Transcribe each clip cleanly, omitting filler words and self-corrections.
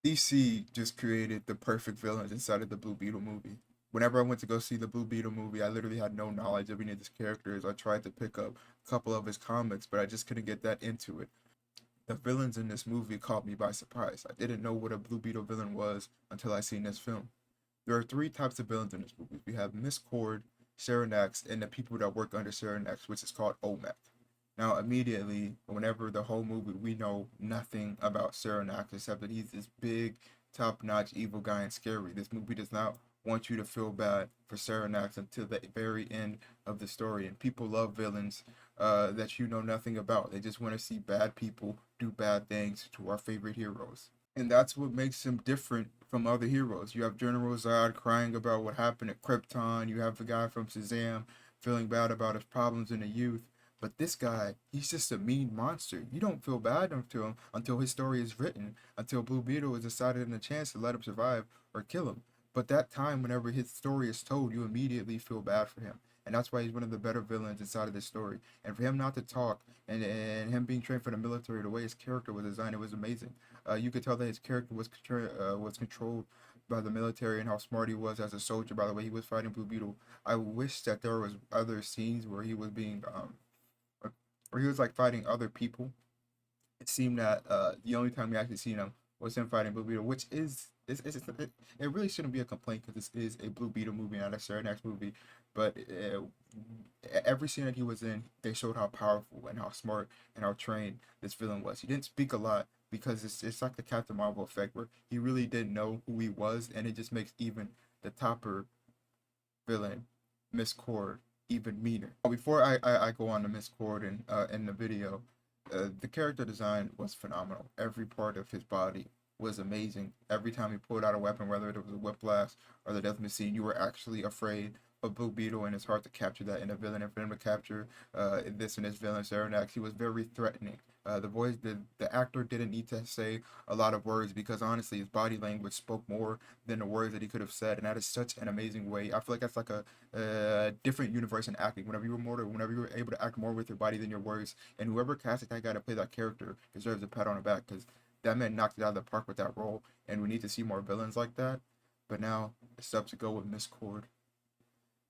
DC just created the perfect villains inside of the Blue Beetle movie. Whenever I went to go see the Blue Beetle movie, I literally had no knowledge of any of his characters. I tried to pick up a couple of his comics, but I just couldn't get that into it. The villains in this movie caught me by surprise. I didn't know what a Blue Beetle villain was until I seen this film. There are three types of villains in this movie. We have Miss Cord, Saranax, and the people that work under Saranax, which is called OMAC. Now, immediately, whenever the whole movie, we know nothing about Saranax except that he's this big, top-notch evil guy and scary. This movie does not want you to feel bad for Saranax until the very end of the story. And people love villains that you know nothing about. They just want to see bad people do bad things to our favorite heroes. And that's what makes him different from other heroes. You have General Zod crying about what happened at Krypton. You have the guy from Shazam feeling bad about his problems in the youth. But this guy, he's just a mean monster. You don't feel bad until his story is written, until Blue Beetle is decided in a chance to let him survive or kill him. But that time, whenever his story is told, you immediately feel bad for him. And that's why he's one of the better villains inside of this story. And for him not to talk and him being trained for the military, the way his character was designed, it was amazing. You could tell that his character was controlled by the military and how smart he was as a soldier. By the way, he was fighting Blue Beetle. I wish that there was other scenes where he was being where he was like fighting other people. It seemed that the only time we actually seen him was him fighting Blue Beetle, which it really shouldn't be a complaint because this is a Blue Beetle movie, not a Saranax movie. But every scene that he was in, they showed how powerful and how smart and how trained this villain was. He didn't speak a lot because it's like the Captain Marvel effect where he really didn't know who he was, and it just makes even the topper villain, Miss Cord, even meaner. Before I go on to Miss Cord and in the video, the character design was phenomenal. Every part of his body was amazing. Every time he pulled out a weapon, whether it was a whiplash or the death machine, you were actually afraid of Blue Beetle, and it's hard to capture that in a villain. And for him to capture this in his villain, Saranax, he was very threatening. The actor didn't need to say a lot of words because honestly, his body language spoke more than the words that he could have said, and that is such an amazing way. I feel like that's like a different universe in acting. Whenever you were able to act more with your body than your words, and whoever casted that guy to play that character deserves a pat on the back because that man knocked it out of the park with that role, and we need to see more villains like that. But now it's up to go with Miss Cord.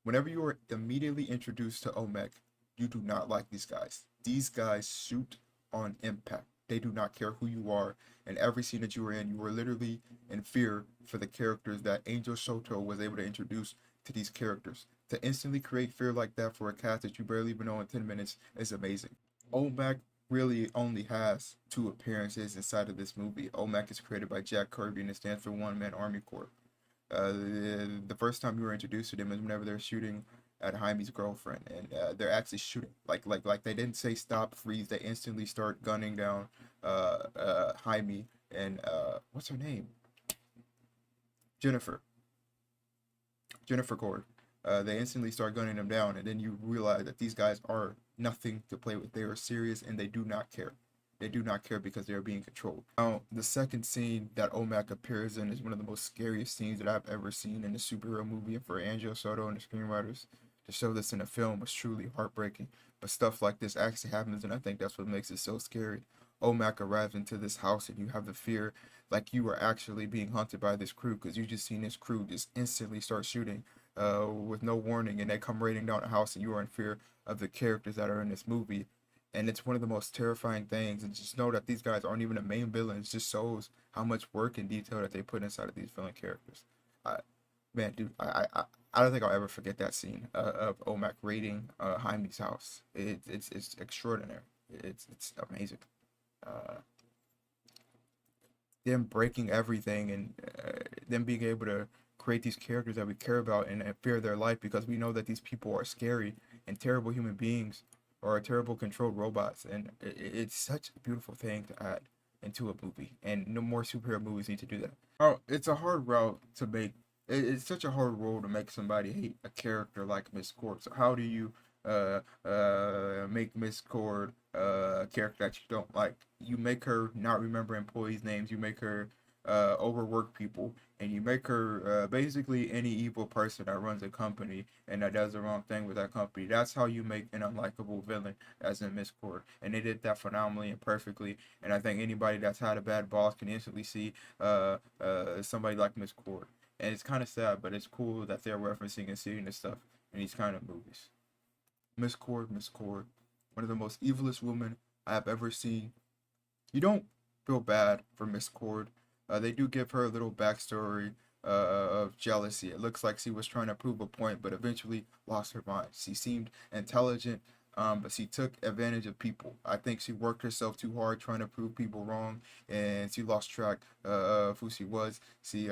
Whenever you are immediately introduced to Omek, you do not like these guys. These guys shoot on impact. They do not care who you are. And every scene that you were in, you were literally in fear for the characters that Angel Shoto was able to introduce to these characters. To instantly create fear like that for a cast that you barely even know in 10 minutes is amazing. Omek really only has two appearances inside of this movie. Omek is created by Jack Kirby and it stands for One Man Army Corps. The first time you were introduced to them is whenever they're shooting at Jaime's girlfriend, and they're actually shooting like they didn't say stop, freeze. They instantly start gunning down Jaime and what's her name? Jennifer. Jennifer Cord. They instantly start gunning them down, and then you realize that these guys are nothing to play with. They are serious, and they do not care. They do not care because they are being controlled. Now, the second scene that Omak appears in is one of the most scariest scenes that I've ever seen in a superhero movie. And for Angel Soto and the screenwriters to show this in a film was truly heartbreaking. But stuff like this actually happens, and I think that's what makes it so scary. Omak arrives into this house, and you have the fear like you are actually being hunted by this crew because you just seen this crew just instantly start shooting with no warning, and they come raiding down the house, and you are in fear of the characters that are in this movie. And it's one of the most terrifying things. And just know that these guys aren't even the main villains. Just shows how much work and detail that they put inside of these villain characters. I, man, dude, I don't think I'll ever forget that scene of Omak raiding Jaime's house. It's extraordinary. It's amazing. Uh, them breaking everything and them being able to create these characters that we care about and fear their life because we know that these people are scary and terrible human beings or terrible controlled robots, and it's such a beautiful thing to add into a movie, and no more superhero movies need to do that. Oh, it's a hard route to make. It's such a hard role to make somebody hate a character like Miss Cord. So how do you make Miss Cord a character that you don't like? You make her not remember employees' names. You make her overwork people, and you make her basically any evil person that runs a company and that does the wrong thing with that company. That's how you make an unlikable villain, as in Miscord. And they did that phenomenally and perfectly. And I think anybody that's had a bad boss can instantly see somebody like Miscord. And it's kind of sad, but it's cool that they're referencing and seeing this stuff in these kind of movies. Miscord, one of the most evilest women I have ever seen. You don't feel bad for Miscord. They do give her a little backstory of jealousy. It looks like she was trying to prove a point, but eventually lost her mind. She seemed intelligent, but she took advantage of people. I think she worked herself too hard trying to prove people wrong, and she lost track of who she was. She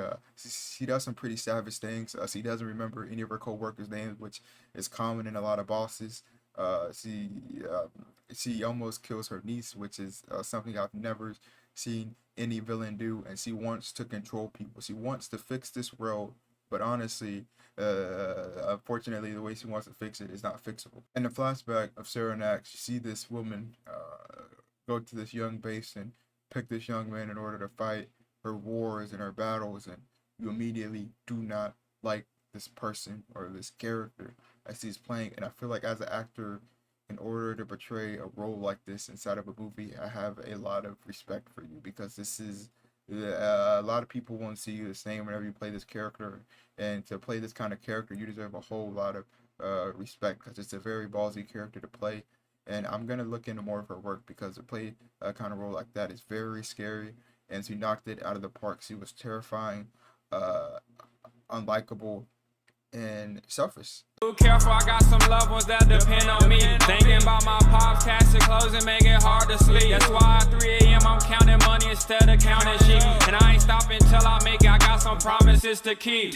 does some pretty savage things. She doesn't remember any of her co-workers' names, which is common in a lot of bosses. She almost kills her niece, which is something I've never seen any villain do. And she wants to control people. She wants to fix this world, but honestly, unfortunately, the way she wants to fix it is not fixable. In the flashback of Saranax, you see this woman go to this young base and pick this young man in order to fight her wars and her battles, and you immediately do not like this person or this character as she's playing. And I feel like as an actor, in order to portray a role like this inside of a movie, I have a lot of respect for you, because this is a lot of people won't see you the same whenever you play this character, and to play this kind of character, you deserve a whole lot of respect, because it's a very ballsy character to play. And I'm gonna look into more of her work, because to play a kind of role like that is very scary, and she knocked it out of the park. She was terrifying, unlikable, and selfish. Careful, I got some loved ones that depend on me. Thinking about my pops, cash and clothes, and make it hard to sleep. That's why at 3 a.m. I'm counting money instead of counting sheep. And I ain't stopping till I make it, I got some promises to keep.